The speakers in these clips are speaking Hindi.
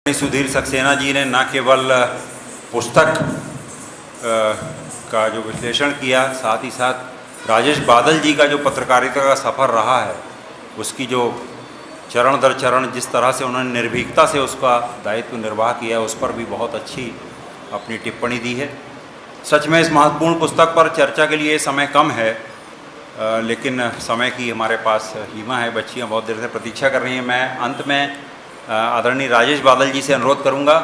सुधीर सक्सेना जी ने न केवल पुस्तक का जो विश्लेषण किया, साथ ही साथ राजेश बादल जी का जो पत्रकारिता का सफ़र रहा है उसकी जो चरण दर चरण जिस तरह से उन्होंने निर्भीकता से उसका दायित्व निर्वाह किया, उस पर भी बहुत अच्छी अपनी टिप्पणी दी है। सच में इस महत्वपूर्ण पुस्तक पर चर्चा के लिए समय कम है, लेकिन समय की हमारे पास सीमा है। बच्चियाँ बहुत देर से प्रतीक्षा कर रही हैं। मैं अंत में आदरणीय राजेश बादल जी से अनुरोध करूंगा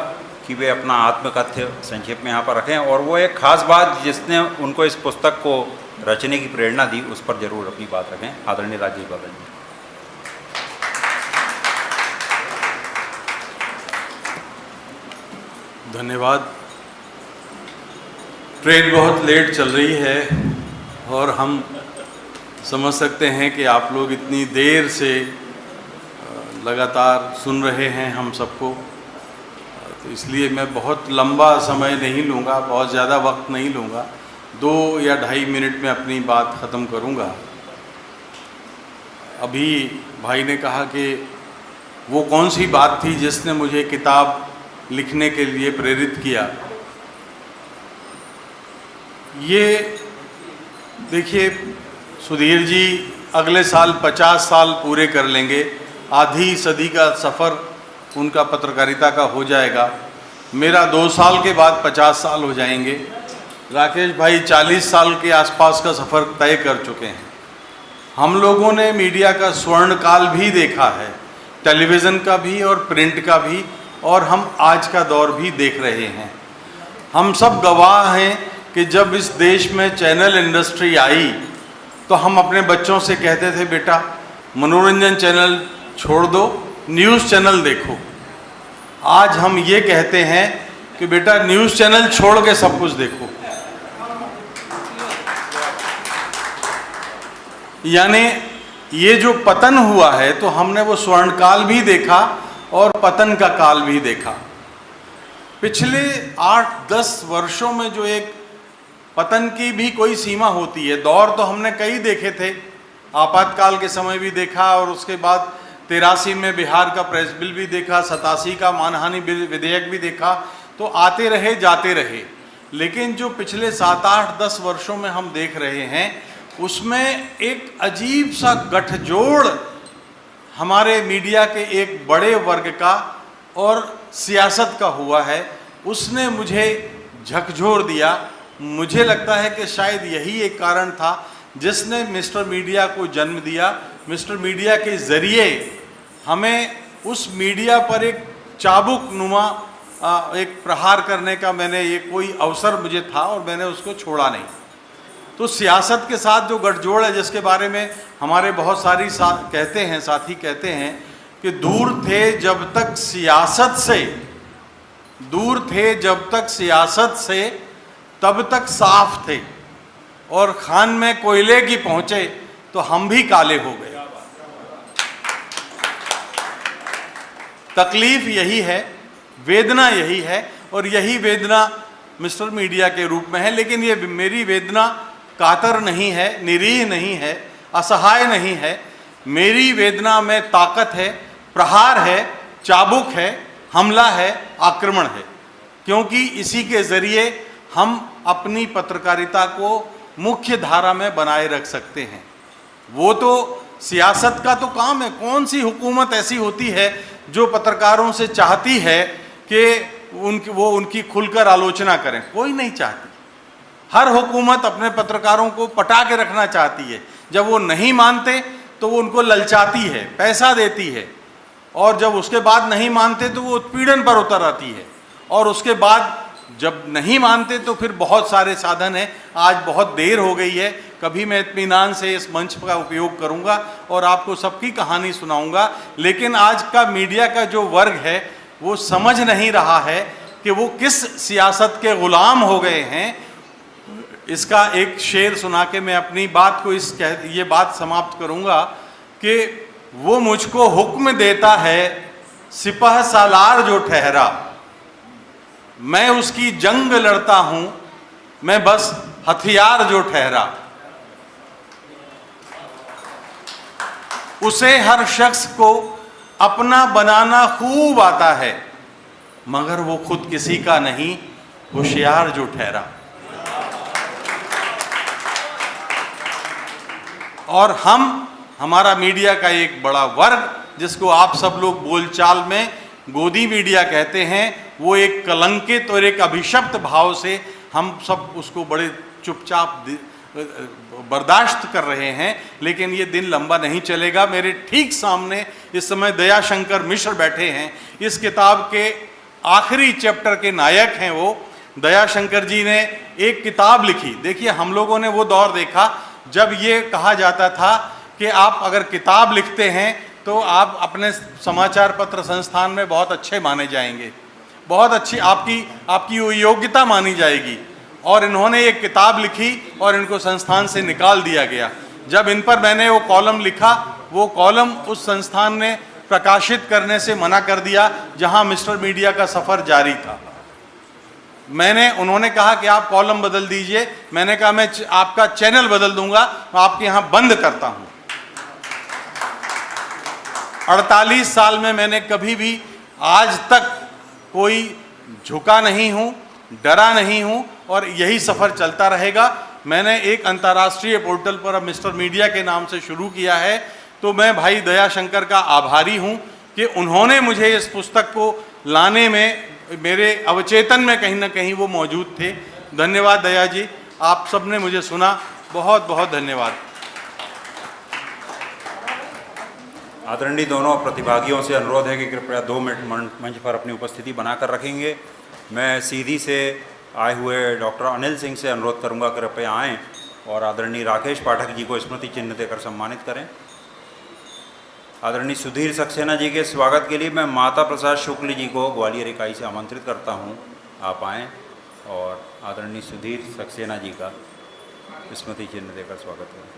कि वे अपना आत्मकथ्य संक्षेप में यहाँ पर रखें और वो एक खास बात जिसने उनको इस पुस्तक को रचने की प्रेरणा दी उस पर जरूर अपनी बात रखें। आदरणीय राजेश बादल जी। धन्यवाद। ट्रेन बहुत लेट चल रही है और हम समझ सकते हैं कि आप लोग इतनी देर से लगातार सुन रहे हैं हम सबको, तो इसलिए मैं बहुत लंबा समय नहीं लूँगा, बहुत ज़्यादा वक्त नहीं लूँगा। 2 या 2.5 मिनट में अपनी बात ख़त्म करूँगा। अभी भाई ने कहा कि वो कौन सी बात थी जिसने मुझे किताब लिखने के लिए प्रेरित किया। ये देखिए, सुधीर जी अगले साल 50 साल पूरे कर लेंगे, आधी सदी का सफ़र उनका पत्रकारिता का हो जाएगा। मेरा 2 साल के बाद 50 साल हो जाएंगे। राकेश भाई 40 साल के आसपास का सफ़र तय कर चुके हैं। हम लोगों ने मीडिया का स्वर्ण काल भी देखा है, टेलीविज़न का भी और प्रिंट का भी, और हम आज का दौर भी देख रहे हैं। हम सब गवाह हैं कि जब इस देश में चैनल इंडस्ट्री आई तो हम अपने बच्चों से कहते थे, बेटा मनोरंजन चैनल छोड़ दो, न्यूज़ चैनल देखो। आज हम ये कहते हैं कि बेटा न्यूज़ चैनल छोड़ के सब कुछ देखो। यानी ये जो पतन हुआ है, तो हमने वो स्वर्ण काल भी देखा और पतन का काल भी देखा। पिछले 8-10 वर्षों में जो एक पतन की भी कोई सीमा होती है, दौर तो हमने कई देखे थे। आपातकाल के समय भी देखा और उसके बाद 83 में बिहार का प्रेस बिल भी देखा, 87 का मानहानि विधेयक भी देखा। तो आते रहे जाते रहे, लेकिन जो पिछले 7-8-10 वर्षों में हम देख रहे हैं उसमें एक अजीब सा गठजोड़ हमारे मीडिया के एक बड़े वर्ग का और सियासत का हुआ है। उसने मुझे झकझोर दिया। मुझे लगता है कि शायद यही एक कारण था जिसने मिस्टर मीडिया को जन्म दिया। मिस्टर मीडिया के ज़रिए हमें उस मीडिया पर एक चाबुक नुमा एक प्रहार करने का ये कोई अवसर मुझे था और मैंने उसको छोड़ा नहीं। तो सियासत के साथ जो गठजोड़ है, जिसके बारे में हमारे बहुत सारी साथी कहते हैं कि दूर थे जब तक सियासत से तब तक साफ थे, और खान में कोयले की पहुँचे तो हम भी काले हो गए। तकलीफ यही है, वेदना यही है, और यही वेदना मिस्टर मीडिया के रूप में है। लेकिन ये मेरी वेदना कातर नहीं है, निरीह नहीं है, असहाय नहीं है। मेरी वेदना में ताकत है, प्रहार है, चाबुक है, हमला है, आक्रमण है। क्योंकि इसी के ज़रिए हम अपनी पत्रकारिता को मुख्य धारा में बनाए रख सकते हैं। वो तो सियासत का तो काम है। कौन सी हुकूमत ऐसी होती है जो पत्रकारों से चाहती है कि वो उनकी खुलकर आलोचना करें? कोई नहीं चाहती। हर हुकूमत अपने पत्रकारों को पटा के रखना चाहती है। जब वो नहीं मानते तो वो उनको ललचाती है, पैसा देती है, और जब उसके बाद नहीं मानते तो वो उत्पीड़न पर उतर आती है, और उसके बाद जब नहीं मानते तो फिर बहुत सारे साधन हैं। आज बहुत देर हो गई है, कभी मैं इत्मीनान से इस मंच का उपयोग करूंगा और आपको सबकी कहानी सुनाऊंगा। लेकिन आज का मीडिया का जो वर्ग है वो समझ नहीं रहा है कि वो किस सियासत के गुलाम हो गए हैं। इसका एक शेर सुना के मैं अपनी बात को ये बात समाप्त करूंगा कि वो मुझको हुक्म देता है सिपह सालार जो ठहरा, मैं उसकी जंग लड़ता हूं, मैं बस हथियार जो ठहरा। उसे हर शख्स को अपना बनाना खूब आता है, मगर वो खुद किसी का नहीं, होशियार जो ठहरा। और हमारा मीडिया का एक बड़ा वर्ग, जिसको आप सब लोग बोलचाल में गोदी मीडिया कहते हैं, वो एक कलंकित और एक अभिशप्त भाव से हम सब उसको बड़े चुपचाप बर्दाश्त कर रहे हैं। लेकिन ये दिन लंबा नहीं चलेगा। मेरे ठीक सामने इस समय दयाशंकर मिश्र बैठे हैं। इस किताब के आखिरी चैप्टर के नायक हैं वो। दयाशंकर जी ने एक किताब लिखी। देखिए, हम लोगों ने वो दौर देखा जब ये कहा जाता था कि आप अगर किताब लिखते हैं तो आप अपने समाचार पत्र संस्थान में बहुत अच्छे माने जाएंगे, बहुत अच्छी आपकी वो योग्यता मानी जाएगी। और इन्होंने एक किताब लिखी और इनको संस्थान से निकाल दिया गया। जब इन पर मैंने वो कॉलम लिखा, वो कॉलम उस संस्थान ने प्रकाशित करने से मना कर दिया जहां मिस्टर मीडिया का सफ़र जारी था। उन्होंने कहा कि आप कॉलम बदल दीजिए। मैंने कहा मैं आपका चैनल बदल दूंगा, मैं आपके यहाँ बंद करता हूँ। 48 साल में मैंने कभी भी आज तक कोई झुका नहीं हूँ, डरा नहीं हूँ, और यही सफ़र चलता रहेगा। मैंने एक अंतर्राष्ट्रीय पोर्टल पर अब मिस्टर मीडिया के नाम से शुरू किया है। तो मैं भाई दयाशंकर का आभारी हूँ कि उन्होंने मुझे इस पुस्तक को लाने में, मेरे अवचेतन में कहीं ना कहीं वो मौजूद थे। धन्यवाद दया जी, आप सब ने मुझे सुना, बहुत बहुत धन्यवाद। आदरणीय दोनों प्रतिभागियों से अनुरोध है कि कृपया 2 मिनट मंच पर अपनी उपस्थिति बनाकर रखेंगे। मैं सीधी से आए हुए डॉक्टर अनिल सिंह से अनुरोध करूंगा कृपया आएँ और आदरणीय राकेश पाठक जी को स्मृति चिन्ह देकर सम्मानित करें। आदरणीय सुधीर सक्सेना जी के स्वागत के लिए मैं माता प्रसाद शुक्ल जी को ग्वालियर इकाई से आमंत्रित करता हूं। आप आएँ और आदरणीय सुधीर सक्सेना जी का स्मृति चिन्ह देकर स्वागत करें।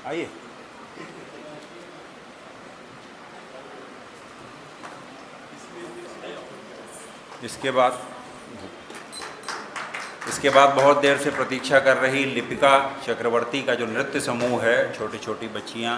आइए। इसके बाद बहुत देर से प्रतीक्षा कर रही लिपिका चक्रवर्ती का जो नृत्य समूह है, छोटी छोटी बच्चियां